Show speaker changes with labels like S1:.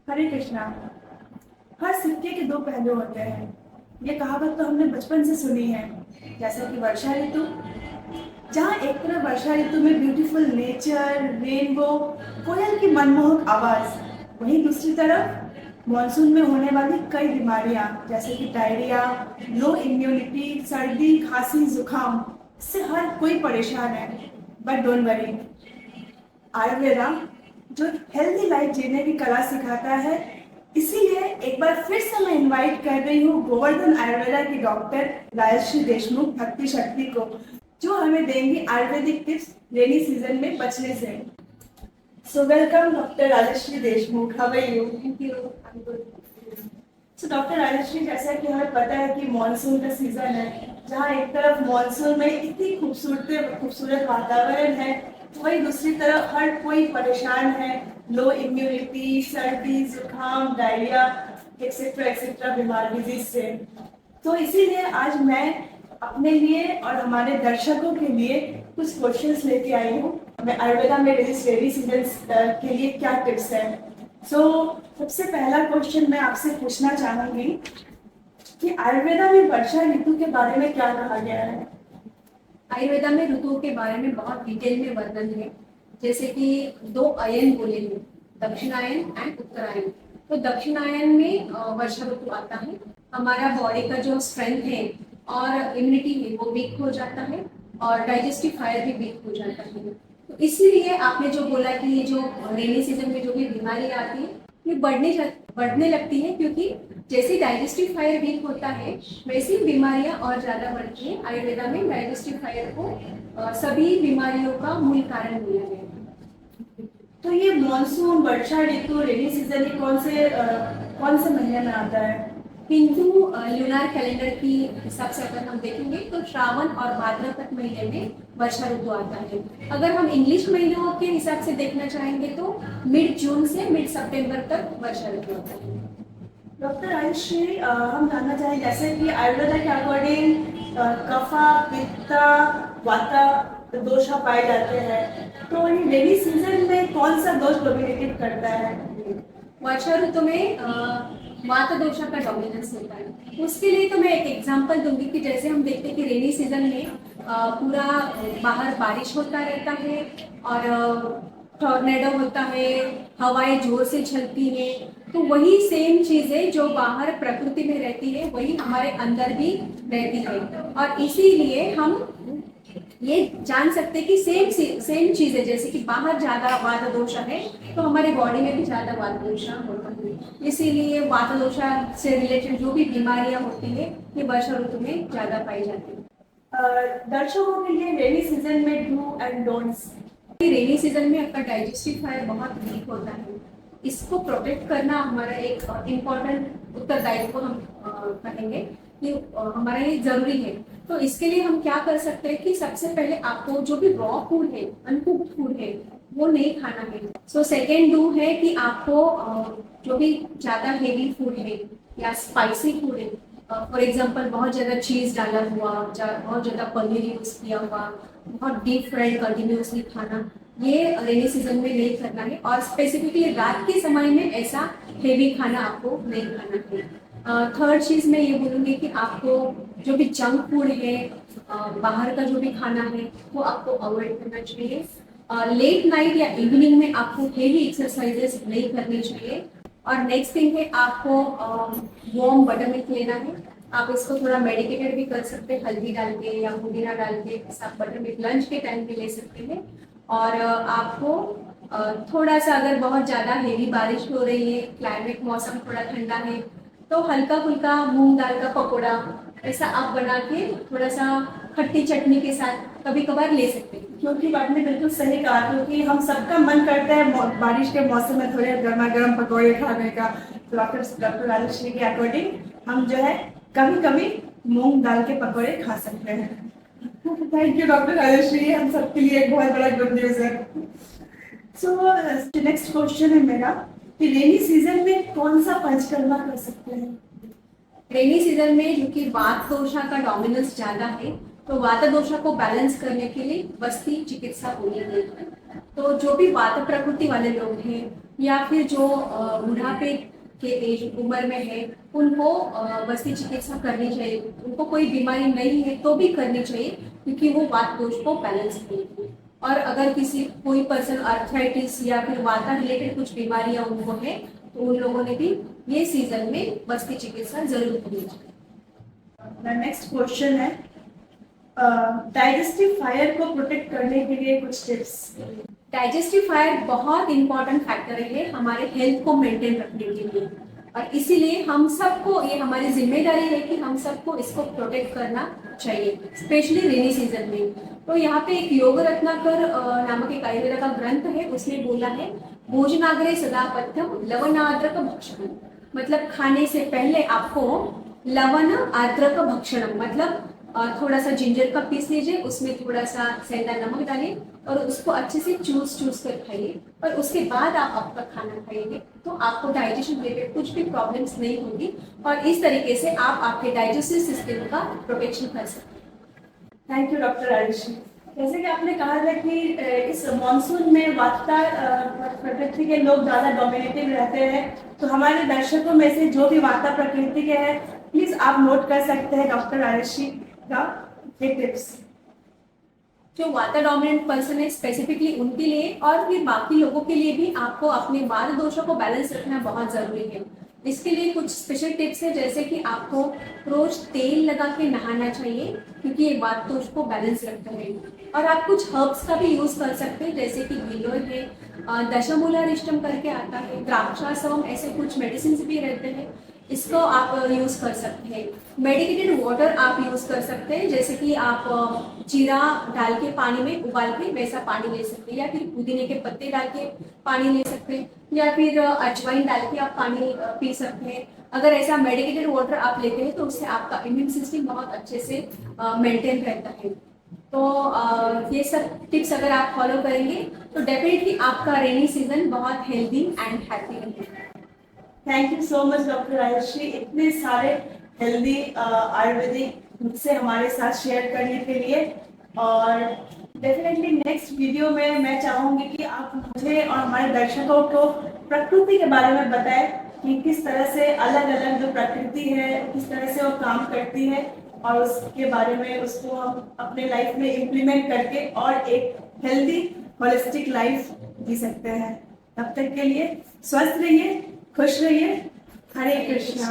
S1: हरे कृष्णा। हर सिक्के के दो पहलू होते हैं। ये कहावत तो हमने बचपन से सुनी है। जैसा कि वर्षा ऋतु, जहाँ एक तरफ वर्षा ऋतु में ब्यूटीफुल नेचर, रेनबो, कोयल की मनमोहक आवाज, वहीं दूसरी तरफ मॉनसून में होने वाली कई बीमारियां जैसे कि डायरिया, लो इम्यूनिटी, सर्दी, खांसी, जुकाम, इससे हर कोई परेशान है। बट डोंट वरी, आयुर्वेदा जो हेल्दी लाइफ जीने की कला सिखाता है, इसीलिए एक बार फिर से मैं इनवाइट कर रही हूँ गोवर्धन आयुर्वेदा की डॉक्टर राजश्री देशमुख भक्ति शक्ति को, जो हमें देंगी आयुर्वेदिक टिप्स रेनी सीजन में बचने से। So welcome doctor Rajshree Deshmukh, how are you? Thank you. So doctor Rajshree, जैसा कि हमें पता है कि मॉनसून का सीजन है, जहाँ एक तरफ मॉनसून में इतनी खूबसूरत वातावरण है, वही दूसरी तरफ हर कोई परेशान है। लो इम्यूनिटी, सर्दी, जुकाम, डायरिया, एक्सेट्रा बीमार डिजीज से। तो इसीलिए आज मैं अपने लिए और हमारे दर्शकों के लिए कुछ क्वेश्चंस लेके आई हूँ। मैं आयुर्वेदा में रेनी सीजन के लिए क्या टिप्स है। सबसे पहला क्वेश्चन मैं आपसे पूछना चाहूंगी कि आयुर्वेदा में वर्षा ऋतु के बारे में क्या कहा गया है।
S2: आयुर्वेदा में ऋतुओं के बारे में बहुत डिटेल में वर्णन है। जैसे कि दो अयन बोले हैं, दक्षिणायन एंड उत्तरायण। तो दक्षिणायन में वर्षा ऋतु आता है। हमारा बॉडी का जो स्ट्रेंथ है और इम्यूनिटी है वो वीक हो जाता है और डाइजेस्टिव फायर भी वीक हो जाता है। तो इसीलिए आपने जो बोला कि ये जो रेनी सीजन में जो भी बीमारी आती है ये बढ़ने लगती है, क्योंकि जैसे डाइजेस्टिव फायर वीक होता है वैसी बीमारियां और ज्यादा बढ़ती है। आयुर्वेदा में डाइजेस्टिव फायर को सभी बीमारियों का मूल कारण माना गया है।
S1: तो ये मॉनसून, वर्षा ऋतु, रेनी सीजन ये कौन से महीने में आता है?
S2: हिंदू ल्यूनार कैलेंडर की हिसाब से अगर हम देखेंगे तो श्रावण और भाद्रपद महीने में वर्षा ऋतु आता है। अगर हम इंग्लिश महीनों के हिसाब से देखना चाहेंगे तो मिड जून से मिड सितंबर तक वर्षा ऋतु आता है।
S1: डॉक्टर राजश्री, हम जानना चाहें जैसे कि आयुर्वेदा के अकॉर्डिंग कफा, पित्ता, वाता दोषा पाए जाते हैं, तो ये रेनी सीजन में कौन सा दोष डोमिनेट करता है?
S2: वर्षा ऋतु में वात दोषा का डोमिनेंस होता है। उसके लिए तो मैं एक एग्जांपल दूंगी कि जैसे हम देखते हैं कि रेनी सीजन में पूरा बाहर बारिश होता रहता है और टॉर्नेडो होता है, हवाएं जोर से चलती हैं। तो वही सेम चीजें जो बाहर प्रकृति में रहती है वही हमारे अंदर भी रहती है, और इसीलिए हम ये जान सकते हैं कि सेम चीजें, जैसे कि बाहर ज्यादा वात दोषा है तो हमारे बॉडी में भी ज्यादा वात दोषा होता है। इसीलिए वात दोषा से रिलेटेड जो भी बीमारियां होती है ये वर्षा ऋतु में ज्यादा पाई जाती है।
S1: दर्शकों के लिए रेनी सीजन में do and don'ts.
S2: Rainy season में आपका डाइजेस्टिव फायर बहुत वीक होता है। इसको प्रोटेक्ट करना हमारा एक इम्पोर्टेंट उत्तरदायित्व हम कहेंगे कि हमारे लिए जरूरी है। तो इसके लिए हम क्या कर सकते हैं कि सबसे पहले आपको जो भी रॉ फूड है, अनकुक्ड फूड है, वो नहीं खाना है। सो सेकेंड डू है कि आपको जो भी ज्यादा हेवी फूड है या स्पाइसी फूड है, फॉर एग्जाम्पल बहुत ज्यादा चीज डाला हुआ, बहुत ज्यादा पनीर यूज किया हुआ, बहुत डीप फ्राइड कंटिन्यूसली खाना, ये रेनी सीजन में नहीं करना है। और स्पेसिफिकली रात के समय में ऐसा हेवी खाना आपको नहीं खाना है। थर्ड चीज मैं ये बोलूँगी कि आपको जो भी जंक फूड है, बाहर का जो भी खाना है वो आपको अवॉइड करना चाहिए। लेट नाइट या इवनिंग में आपको हेवी एक्सरसाइजेस नहीं करनी चाहिए। और नेक्स्ट थिंग है, आपको वार्म बटर मिल्क लेना है। आप इसको थोड़ा मेडिकेटेड भी कर सकते हैं, हल्दी डाल के या पुदीना डाल के आप बटर मिल्क लंच के टाइम पे ले सकते हैं। और आपको थोड़ा सा, अगर बहुत ज़्यादा हेवी बारिश हो रही है, क्लाइमेट मौसम थोड़ा ठंडा है, तो हल्का फुल्का मूंग दाल का पकौड़ा ऐसा आप बना के थोड़ा सा खट्टी चटनी के साथ कभी कभार ले सकते हैं।
S1: क्योंकि आपने बिल्कुल सही कहा, क्योंकि हम सबका मन करता है बारिश के मौसम में थोड़े गर्मा गर्म पकौड़े खाने का। तो डॉक्टर राजश्री के अकॉर्डिंग हम जो है कभी कभी मूंग दाल के पकौड़े खा सकते हैं। थैंक यू डॉक्टर राजश्री, हम सबके लिए एक बहुत बड़ा गुड न्यूज है। नेक्स्ट क्वेश्चन है मेरा कि रेनी सीजन में कौन सा पंचकर्मा कर सकते हैं?
S2: रेनी सीजन में क्योंकि वात दोषा का डोमिनेंस ज्यादा है, तो वात दोषा को बैलेंस करने के लिए बस्ती चिकित्सा होनी है। तो जो भी वात प्रकृति वाले लोग हैं या फिर जो बुढ़ापे के एज उम्र में है, उनको बस्ती चिकित्सा करनी चाहिए। उनको कोई बीमारी नहीं है तो भी करनी चाहिए, क्योंकि वो वात दोष को बैलेंस करेगी। और अगर किसी कोई पर्सन आर्थराइटिस या फिर वाता रिलेटेड कुछ बीमारियां उनको है, तो उन लोगों ने भी ये सीजन में बस्ती चिकित्सा जरूर करनी चाहिए।
S1: नेक्स्ट क्वेश्चन है, डाइजेस्टिव फायर को प्रोटेक्ट करने के लिए कुछ टिप्स।
S2: डाइजेस्टिव फायर बहुत इंपॉर्टेंट फैक्टर है हमारे हेल्थ को मेंटेन रखने के लिए, और इसीलिए हम सबको ये हमारी जिम्मेदारी है कि हम सबको इसको प्रोटेक्ट करना चाहिए, स्पेशली रेनी सीजन में। तो यहाँ पे एक योग रत्नाकर नामक एक आयुर्वेद का ग्रंथ है, उसमें बोला है भोजनाग्रे सदा पथ्यम लवणाद्रक भक्षण, मतलब खाने से पहले आपको लवण आद्रक भक्षण, मतलब थोड़ा सा जिंजर का पीस लीजिए, उसमें थोड़ा सा सेंधा नमक डालिए और उसको अच्छे से चूस कर खाइए, और उसके बाद आप आपका खाना खाइए, तो आपको डाइजेशन रिलेटेड कुछ भी प्रॉब्लम्स नहीं होगी, और इस तरीके से आप आपके डाइजेस्टिव सिस्टम का प्रोटेक्शन कर सकते हैं।
S1: Thank you doctor Ayushi. जैसे कि आपने कहा था कि इस मॉनसून में वाता प्रकृति के लोग ज़्यादा डोमिनेटिव रहते हैं, तो हमारे दर्शकों में से जो भी वाता प्रकृति के हैं, प्लीज़ आप नोट कर सकते हैं डॉक्टर आयुषी का ये टिप्स।
S2: जो वाता डोमिनेंट पर्सन है स्पेसिफिकली उनके लिए और फिर बाकी लोगों के लिए भी आपको अपने वात दोषों को बैलेंस रखना बहुत जरूरी है। इसके लिए कुछ स्पेशल टिप्स है, जैसे कि आपको रोज तेल लगा के नहाना चाहिए, क्योंकि ये वात दोष को बैलेंस रखता है। और आप कुछ हर्ब्स का भी यूज कर सकते हैं, जैसे कि गिलोय है, दशमूलारिष्टम करके आता है, द्राक्षासवम, ऐसे कुछ मेडिसिन भी रहते हैं, इसको आप यूज कर सकते हैं। मेडिकेटेड वाटर आप यूज कर सकते हैं, जैसे कि आप जीरा डाल के पानी में उबाल के वैसा पानी ले सकते हैं, या फिर पुदीने के पत्ते डाल के पानी ले सकते हैं, या फिर अजवाइन डाल के आप पानी पी सकते हैं। अगर ऐसा मेडिकेटेड वाटर आप लेते हैं तो उससे आपका इम्यून सिस्टम बहुत अच्छे से मेंटेन रहता है। तो ये सब टिप्स अगर आप फॉलो करेंगे तो डेफिनेटली आपका रेनी सीजन बहुत हेल्दी एंड हैप्पी रहेगा।
S1: Thank you so much doctor Ayushi, इतने सारे हेल्दी आयुर्वेदिक से हमारे साथ शेयर करने के लिए। और डेफिनेटली नेक्स्ट वीडियो में मैं चाहूँगी कि आप मुझे और हमारे दर्शकों को प्रकृति के बारे में बताएं कि किस तरह से अलग अलग जो प्रकृति है किस तरह से वो काम करती है, और उसके बारे में उसको हम अपने लाइफ में इम्प्लीमेंट करके और एक हेल्दी होलिस्टिक लाइफ जी सकते हैं। तब तक के लिए स्वस्थ रहिए, खुश रहिए। हरे कृष्णा।